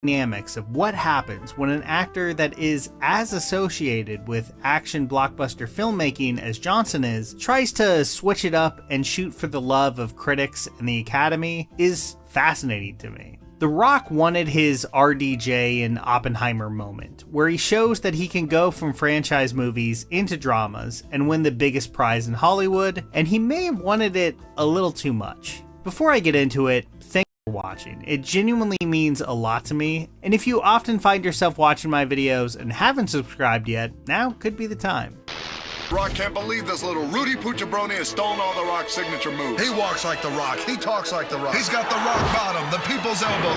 dynamics of what happens when an actor that is as associated with action blockbuster filmmaking as Johnson is tries to switch it up and shoot for the love of critics and the Academy is fascinating to me. The Rock wanted his RDJ and Oppenheimer moment, where he shows that he can go from franchise movies into dramas and win the biggest prize in Hollywood, and he may have wanted it a little too much. Before I get into it, thank you for watching. It genuinely means a lot to me, and if you often find yourself watching my videos and haven't subscribed yet, now could be the time. Rock can't believe this little Rudy Pucciabroni has stolen all the Rock's signature moves. He walks like the Rock. He talks like the Rock. He's got the rock bottom, the people's elbow.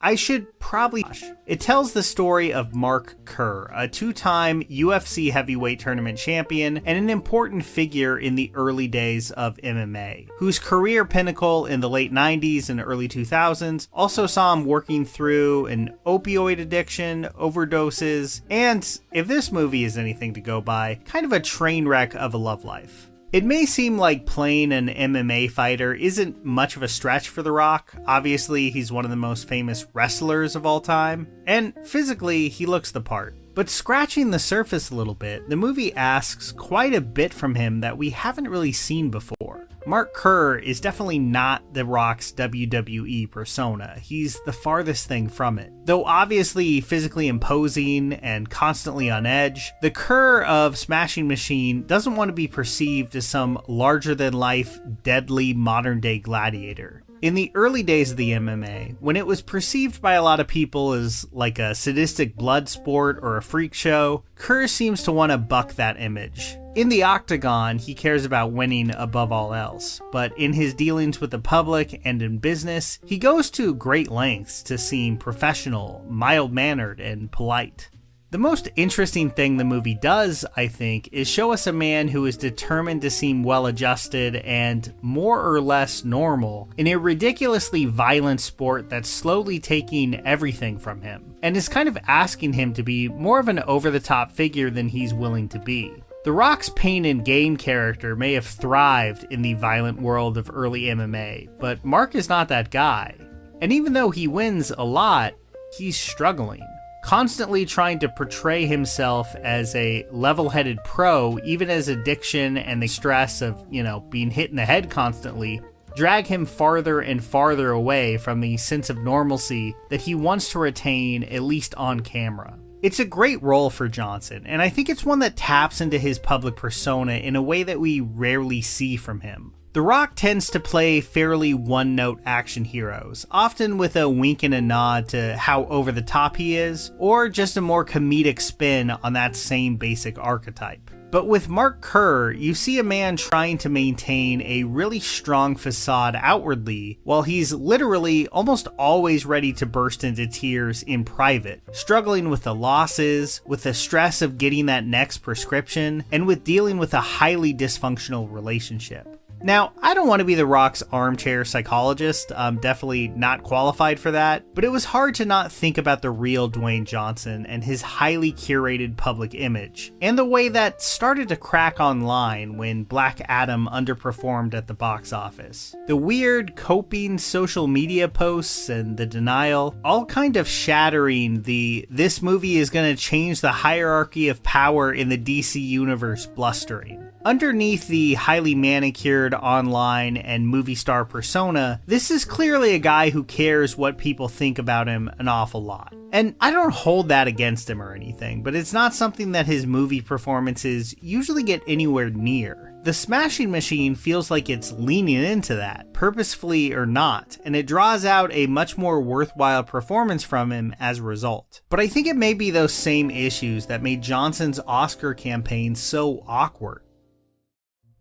I should probably... It tells the story of Mark Kerr, a two-time UFC heavyweight tournament champion and an important figure in the early days of MMA, whose career pinnacle in the late 90s and early 2000s also saw him working through an opioid addiction, overdoses, and, if this movie is anything to go by, kind of a train wreck of a love life. It may seem like playing an MMA fighter isn't much of a stretch for The Rock. Obviously, he's one of the most famous wrestlers of all time, and physically, he looks the part. But scratching the surface a little bit, the movie asks quite a bit from him that we haven't really seen before. Mark Kerr is definitely not The Rock's WWE persona. He's the farthest thing from it. Though obviously physically imposing and constantly on edge, the Kerr of Smashing Machine doesn't want to be perceived as some larger-than-life, deadly modern-day gladiator. In the early days of the MMA, when it was perceived by a lot of people as like a sadistic blood sport or a freak show, Kerr seems to want to buck that image. In the octagon, he cares about winning above all else, but in his dealings with the public and in business, he goes to great lengths to seem professional, mild-mannered, and polite. The most interesting thing the movie does, I think, is show us a man who is determined to seem well-adjusted and more or less normal in a ridiculously violent sport that's slowly taking everything from him, and is kind of asking him to be more of an over-the-top figure than he's willing to be. The Rock's Pain and Gain character may have thrived in the violent world of early MMA, but Mark is not that guy. And even though he wins a lot, he's struggling. Constantly trying to portray himself as a level-headed pro, even as addiction and the stress of, being hit in the head constantly, drag him farther and farther away from the sense of normalcy that he wants to retain, at least on camera. It's a great role for Johnson, and I think it's one that taps into his public persona in a way that we rarely see from him. The Rock tends to play fairly one-note action heroes, often with a wink and a nod to how over-the-top he is, or just a more comedic spin on that same basic archetype. But with Mark Kerr, you see a man trying to maintain a really strong facade outwardly, while he's literally almost always ready to burst into tears in private, struggling with the losses, with the stress of getting that next prescription, and with dealing with a highly dysfunctional relationship. Now, I don't want to be The Rock's armchair psychologist, I'm definitely not qualified for that, but it was hard to not think about the real Dwayne Johnson and his highly curated public image, and the way that started to crack online when Black Adam underperformed at the box office. The weird, coping social media posts and the denial, all kind of shattering the "this movie is gonna change the hierarchy of power in the DC universe" blustering. Underneath the highly manicured online and movie star persona, this is clearly a guy who cares what people think about him an awful lot. And I don't hold that against him or anything, but it's not something that his movie performances usually get anywhere near. The Smashing Machine feels like it's leaning into that, purposefully or not, and it draws out a much more worthwhile performance from him as a result. But I think it may be those same issues that made Johnson's Oscar campaign so awkward.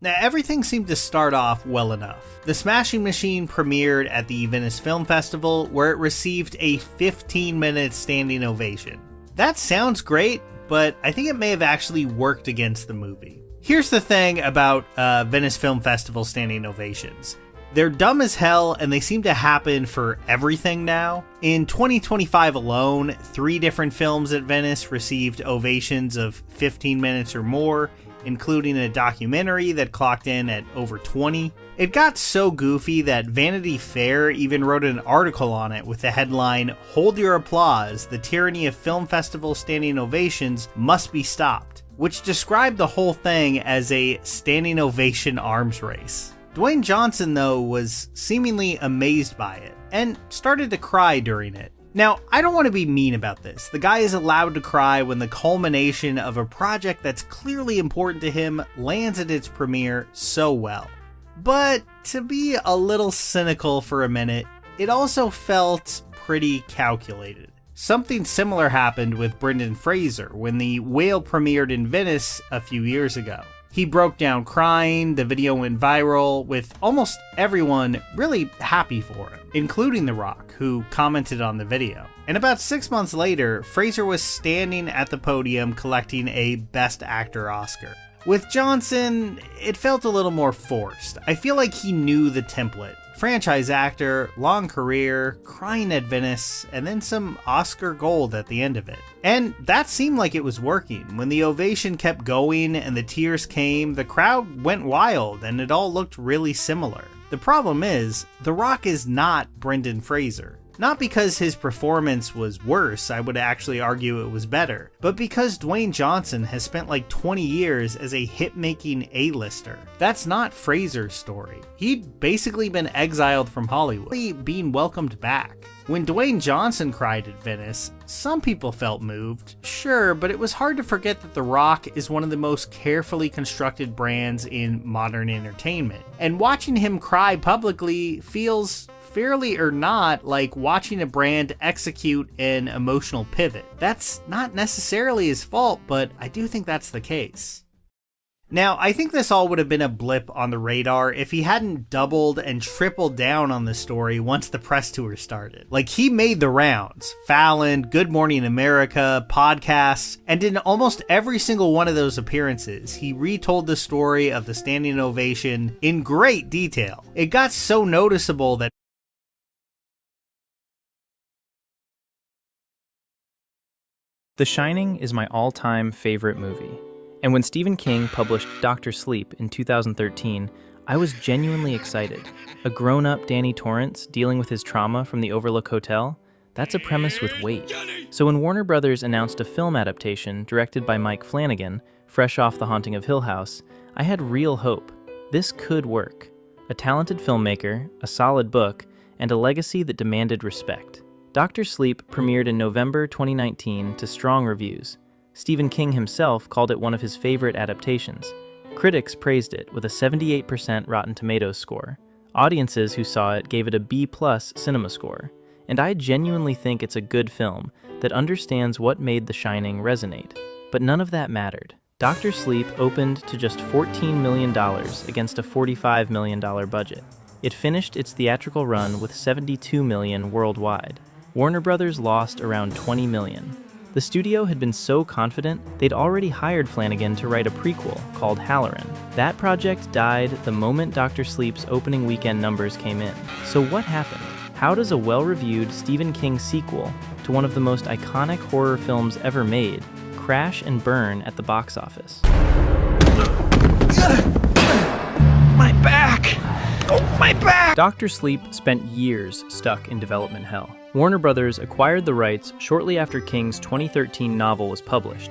Now, everything seemed to start off well enough. The Smashing Machine premiered at the Venice Film Festival, where it received a 15-minute standing ovation. That sounds great, but I think it may have actually worked against the movie. Here's the thing about Venice Film Festival standing ovations. They're dumb as hell, and they seem to happen for everything now. In 2025 alone, 3 different films at Venice received ovations of 15 minutes or more, including a documentary that clocked in at over 20. It got so goofy that Vanity Fair even wrote an article on it with the headline, "Hold your applause, the tyranny of film festival standing ovations must be stopped," which described the whole thing as a standing ovation arms race. Dwayne Johnson, though, was seemingly amazed by it, and started to cry during it. Now, I don't want to be mean about this. The guy is allowed to cry when the culmination of a project that's clearly important to him lands at its premiere so well. But to be a little cynical for a minute, it also felt pretty calculated. Something similar happened with Brendan Fraser when The Whale premiered in Venice a few years ago. He broke down crying, the video went viral, with almost everyone really happy for him, including The Rock, who commented on the video. And about 6 months later, Fraser was standing at the podium collecting a Best Actor Oscar. With Johnson, it felt a little more forced. I feel like he knew the template. Franchise actor, long career, crying at Venice, and then some Oscar gold at the end of it. And that seemed like it was working. When the ovation kept going and the tears came, the crowd went wild and it all looked really similar. The problem is, The Rock is not Brendan Fraser. Not because his performance was worse, I would actually argue it was better, but because Dwayne Johnson has spent like 20 years as a hit-making A-lister. That's not Fraser's story. He'd basically been exiled from Hollywood, being welcomed back. When Dwayne Johnson cried at Venice, some people felt moved, sure, but it was hard to forget that The Rock is one of the most carefully constructed brands in modern entertainment. And watching him cry publicly feels, fairly or not, like watching a brand execute an emotional pivot. That's not necessarily his fault, but I do think that's the case. Now, I think this all would have been a blip on the radar if he hadn't doubled and tripled down on the story once the press tour started. Like, he made the rounds. Fallon, Good Morning America, podcasts, and in almost every single one of those appearances, he retold the story of the standing ovation in great detail. It got so noticeable that The Shining is my all-time favorite movie. And when Stephen King published Dr. Sleep in 2013, I was genuinely excited. A grown-up Danny Torrance dealing with his trauma from the Overlook Hotel? That's a premise with weight. So when Warner Brothers announced a film adaptation directed by Mike Flanagan, fresh off The Haunting of Hill House, I had real hope. This could work. A talented filmmaker, a solid book, and a legacy that demanded respect. Dr. Sleep premiered in November 2019 to strong reviews. Stephen King himself called it one of his favorite adaptations. Critics praised it with a 78% Rotten Tomatoes score. Audiences who saw it gave it a B+ cinema score. And I genuinely think it's a good film that understands what made The Shining resonate. But none of that mattered. Dr. Sleep opened to just $14 million against a $45 million budget. It finished its theatrical run with $72 million worldwide. Warner Brothers lost around $20 million. The studio had been so confident, they'd already hired Flanagan to write a prequel called Halloran. That project died the moment Dr. Sleep's opening weekend numbers came in. So what happened? How does a well-reviewed Stephen King sequel to one of the most iconic horror films ever made crash and burn at the box office? My back! Oh, my back! Dr. Sleep spent years stuck in development hell. Warner Brothers acquired the rights shortly after King's 2013 novel was published,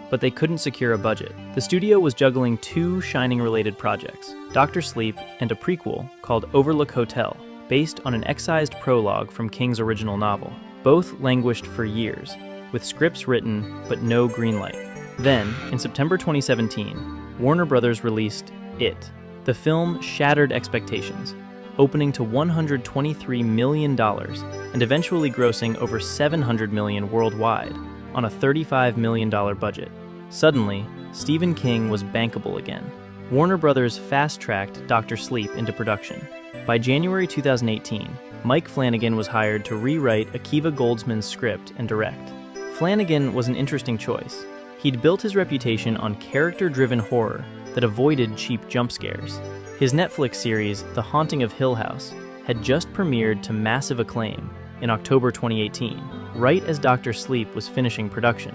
but they couldn't secure a budget. The studio was juggling two Shining-related projects, Dr. Sleep and a prequel called Overlook Hotel, based on an excised prologue from King's original novel. Both languished for years, with scripts written but no green light. Then, in September 2017, Warner Brothers released It. The film shattered expectations, opening to $123 million and eventually grossing over $700 million worldwide on a $35 million budget. Suddenly, Stephen King was bankable again. Warner Brothers fast-tracked Dr. Sleep into production. By January 2018, Mike Flanagan was hired to rewrite Akiva Goldsman's script and direct. Flanagan was an interesting choice. He'd built his reputation on character-driven horror that avoided cheap jump scares. His Netflix series, The Haunting of Hill House, had just premiered to massive acclaim in October 2018, right as Dr. Sleep was finishing production.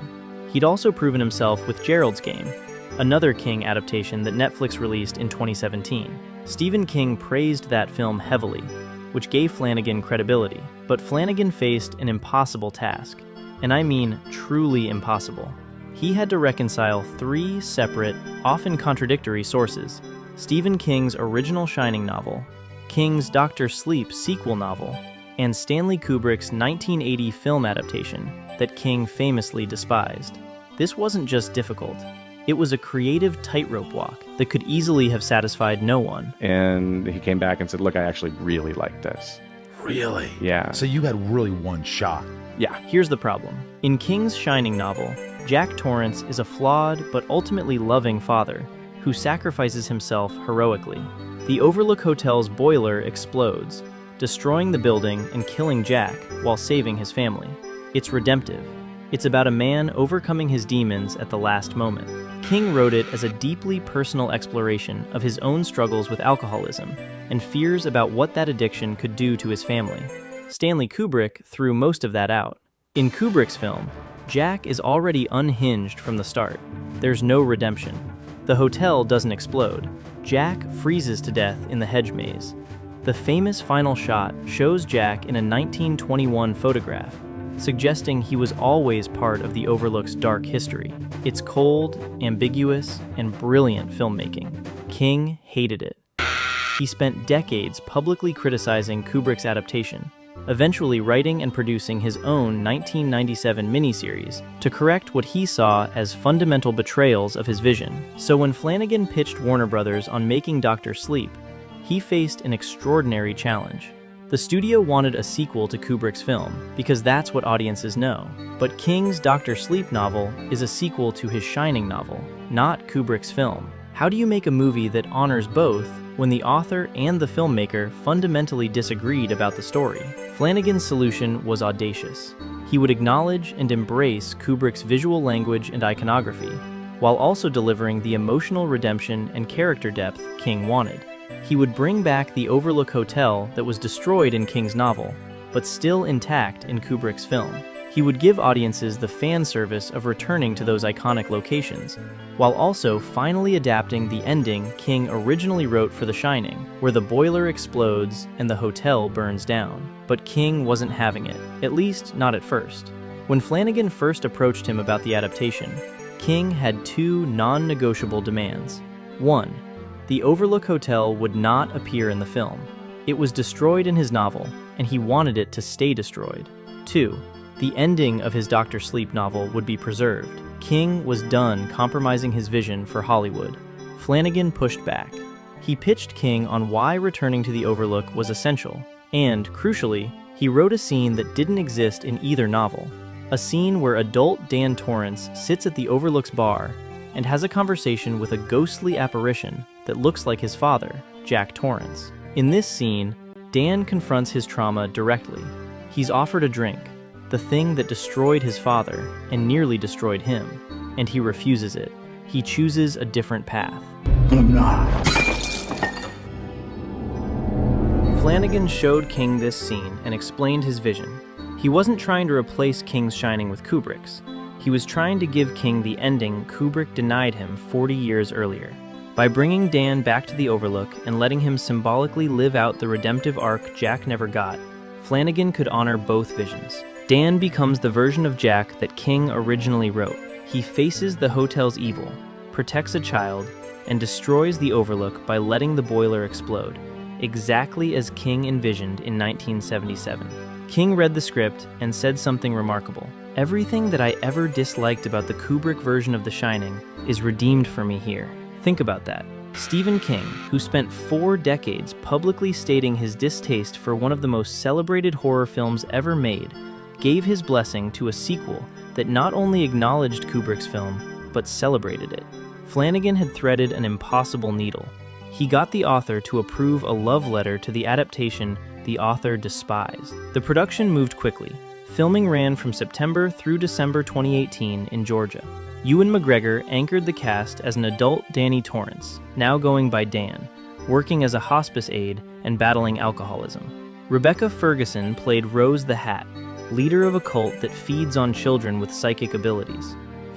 He'd also proven himself with Gerald's Game, another King adaptation that Netflix released in 2017. Stephen King praised that film heavily, which gave Flanagan credibility, but Flanagan faced an impossible task, and I mean truly impossible. He had to reconcile three separate, often contradictory sources: Stephen King's original Shining novel, King's Dr. Sleep sequel novel, and Stanley Kubrick's 1980 film adaptation that King famously despised. This wasn't just difficult. It was a creative tightrope walk that could easily have satisfied no one. And he came back and said, look, I actually really like this. Really? Yeah. So you had really one shot. Yeah. Here's the problem. In King's Shining novel, Jack Torrance is a flawed but ultimately loving father who sacrifices himself heroically. The Overlook Hotel's boiler explodes, destroying the building and killing Jack while saving his family. It's redemptive. It's about a man overcoming his demons at the last moment. King wrote it as a deeply personal exploration of his own struggles with alcoholism and fears about what that addiction could do to his family. Stanley Kubrick threw most of that out. In Kubrick's film, Jack is already unhinged from the start. There's no redemption. The hotel doesn't explode. Jack freezes to death in the hedge maze. The famous final shot shows Jack in a 1921 photograph, suggesting he was always part of the Overlook's dark history. It's cold, ambiguous, and brilliant filmmaking. King hated it. He spent decades publicly criticizing Kubrick's adaptation, eventually writing and producing his own 1997 miniseries to correct what he saw as fundamental betrayals of his vision. So when Flanagan pitched Warner Brothers on making Dr. Sleep, he faced an extraordinary challenge. The studio wanted a sequel to Kubrick's film, because that's what audiences know. But King's Dr. Sleep novel is a sequel to his Shining novel, not Kubrick's film. How do you make a movie that honors both when the author and the filmmaker fundamentally disagreed about the story? Flanagan's solution was audacious. He would acknowledge and embrace Kubrick's visual language and iconography, while also delivering the emotional redemption and character depth King wanted. He would bring back the Overlook Hotel that was destroyed in King's novel, but still intact in Kubrick's film. He would give audiences the fan service of returning to those iconic locations, while also finally adapting the ending King originally wrote for The Shining, where the boiler explodes and the hotel burns down. But King wasn't having it, at least not at first. When Flanagan first approached him about the adaptation, King had two non-negotiable demands. One, the Overlook Hotel would not appear in the film. It was destroyed in his novel, and he wanted it to stay destroyed. Two, the ending of his Dr. Sleep novel would be preserved. King was done compromising his vision for Hollywood. Flanagan pushed back. He pitched King on why returning to the Overlook was essential, and, crucially, he wrote a scene that didn't exist in either novel. A scene where adult Dan Torrance sits at the Overlook's bar and has a conversation with a ghostly apparition that looks like his father, Jack Torrance. In this scene, Dan confronts his trauma directly. He's offered a drink, the thing that destroyed his father and nearly destroyed him, and he refuses it. He chooses a different path. But I'm not. Flanagan showed King this scene and explained his vision. He wasn't trying to replace King's Shining with Kubrick's. He was trying to give King the ending Kubrick denied him 40 years earlier. By bringing Dan back to the Overlook and letting him symbolically live out the redemptive arc Jack never got, Flanagan could honor both visions. Dan becomes the version of Jack that King originally wrote. He faces the hotel's evil, protects a child, and destroys the Overlook by letting the boiler explode, exactly as King envisioned in 1977. King read the script and said something remarkable. Everything that I ever disliked about the Kubrick version of The Shining is redeemed for me here. Think about that. Stephen King, who spent 4 decades publicly stating his distaste for one of the most celebrated horror films ever made, gave his blessing to a sequel that not only acknowledged Kubrick's film, but celebrated it. Flanagan had threaded an impossible needle. He got the author to approve a love letter to the adaptation the author despised. The production moved quickly. Filming ran from September through December 2018 in Georgia. Ewan McGregor anchored the cast as an adult Danny Torrance, now going by Dan, working as a hospice aide and battling alcoholism. Rebecca Ferguson played Rose the Hat, leader of a cult that feeds on children with psychic abilities.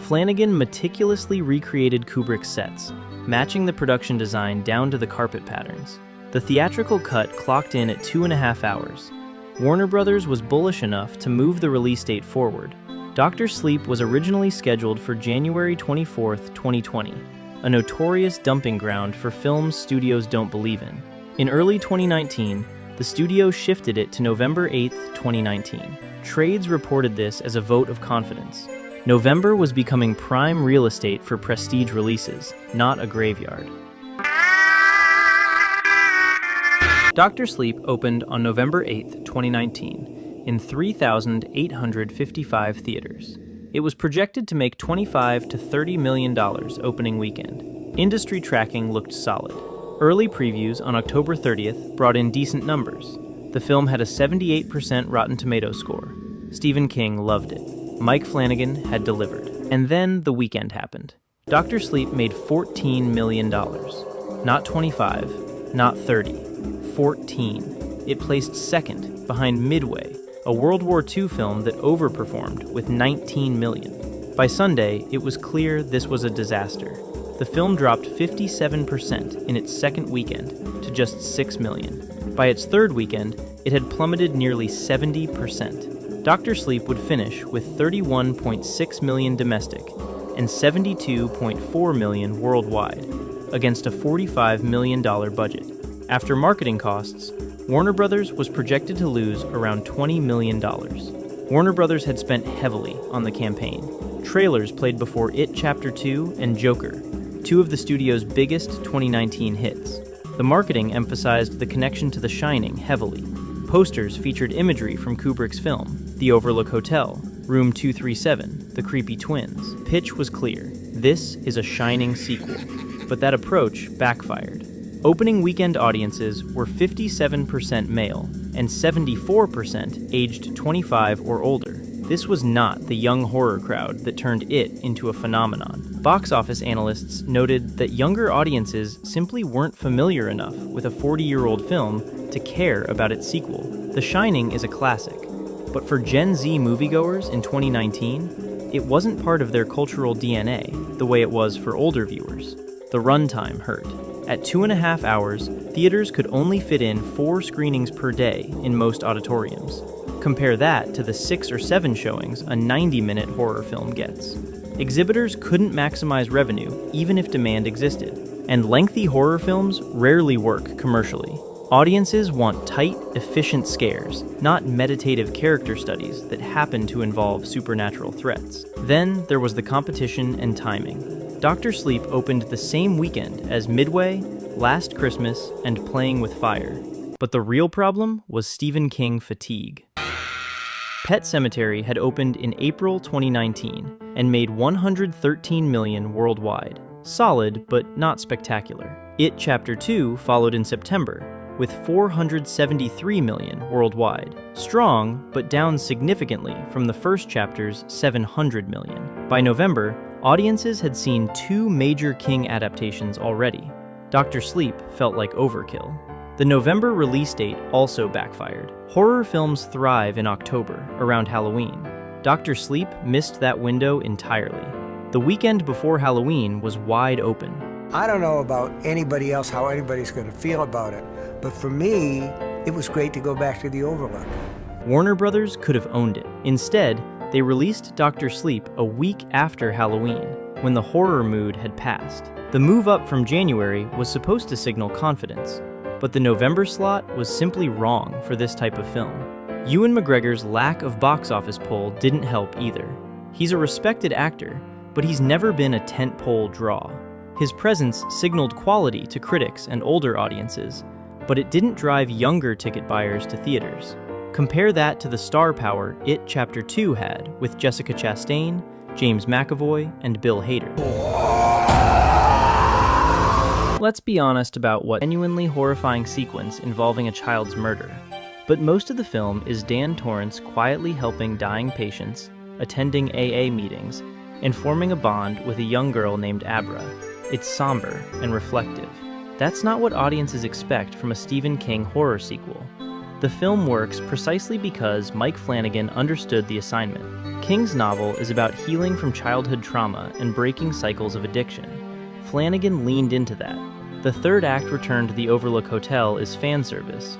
Flanagan meticulously recreated Kubrick's sets, matching the production design down to the carpet patterns. The theatrical cut clocked in at 2.5 hours. Warner Brothers was bullish enough to move the release date forward. Dr. Sleep was originally scheduled for January 24, 2020, a notorious dumping ground for films studios don't believe in. In early 2019, the studio shifted it to November 8, 2019. Trades reported this as a vote of confidence. November was becoming prime real estate for prestige releases, not a graveyard. Dr. Sleep opened on November 8, 2019, in 3,855 theaters. It was projected to make $25 to $30 million opening weekend. Industry tracking looked solid. Early previews on October 30th brought in decent numbers. The film had a 78% Rotten Tomatoes score. Stephen King loved it. Mike Flanagan had delivered. And then the weekend happened. Dr. Sleep made $14 million. Not 25, not 30. 14. It placed second behind Midway, a World War II film that overperformed with $19 million. By Sunday, it was clear this was a disaster. The film dropped 57% in its second weekend to just $6 million. By its third weekend, it had plummeted nearly 70%. Dr. Sleep would finish with $31.6 million domestic and $72.4 million worldwide, against a $45 million budget. After marketing costs, Warner Brothers was projected to lose around $20 million. Warner Brothers had spent heavily on the campaign. Trailers played before It Chapter 2 and Joker, two of the studio's biggest 2019 hits. The marketing emphasized the connection to The Shining heavily. Posters featured imagery from Kubrick's film, The Overlook Hotel, Room 237, The Creepy Twins. Pitch was clear. This is a Shining sequel. But that approach backfired. Opening weekend audiences were 57% male and 74% aged 25 or older. This was not the young horror crowd that turned it into a phenomenon. Box office analysts noted that younger audiences simply weren't familiar enough with a 40-year-old film to care about its sequel. The Shining is a classic, but for Gen Z moviegoers in 2019, it wasn't part of their cultural DNA the way it was for older viewers. The runtime hurt. At 2.5 hours, theaters could only fit in 4 screenings per day in most auditoriums. Compare that to the 6 or 7 showings a 90-minute horror film gets. Exhibitors couldn't maximize revenue even if demand existed, and lengthy horror films rarely work commercially. Audiences want tight, efficient scares, not meditative character studies that happen to involve supernatural threats. Then there was the competition and timing. Dr. Sleep opened the same weekend as Midway, Last Christmas, and Playing with Fire. But the real problem was Stephen King fatigue. Pet Sematary had opened in April 2019 and made $113 million worldwide. Solid, but not spectacular. It Chapter 2 followed in September, with $473 million worldwide. Strong, but down significantly from the first chapter's $700 million. By November, audiences had seen 2 major King adaptations already. Dr. Sleep felt like overkill. The November release date also backfired. Horror films thrive in October, around Halloween. Dr. Sleep missed that window entirely. The weekend before Halloween was wide open. I don't know about anybody else, how anybody's going to feel about it, but for me, it was great to go back to the Overlook. Warner Brothers could have owned it. Instead, they released Dr. Sleep a week after Halloween, when the horror mood had passed. The move up from January was supposed to signal confidence, but the November slot was simply wrong for this type of film. Ewan McGregor's lack of box office pull didn't help either. He's a respected actor, but he's never been a tentpole draw. His presence signaled quality to critics and older audiences, but it didn't drive younger ticket buyers to theaters. Compare that to the star power It Chapter 2 had with Jessica Chastain, James McAvoy, and Bill Hader. Let's be honest about what genuinely horrifying sequence involving a child's murder. But most of the film is Dan Torrance quietly helping dying patients, attending AA meetings, and forming a bond with a young girl named Abra. It's somber and reflective. That's not what audiences expect from a Stephen King horror sequel. The film works precisely because Mike Flanagan understood the assignment. King's novel is about healing from childhood trauma and breaking cycles of addiction. Flanagan leaned into that. The third act return to the Overlook Hotel is fan service,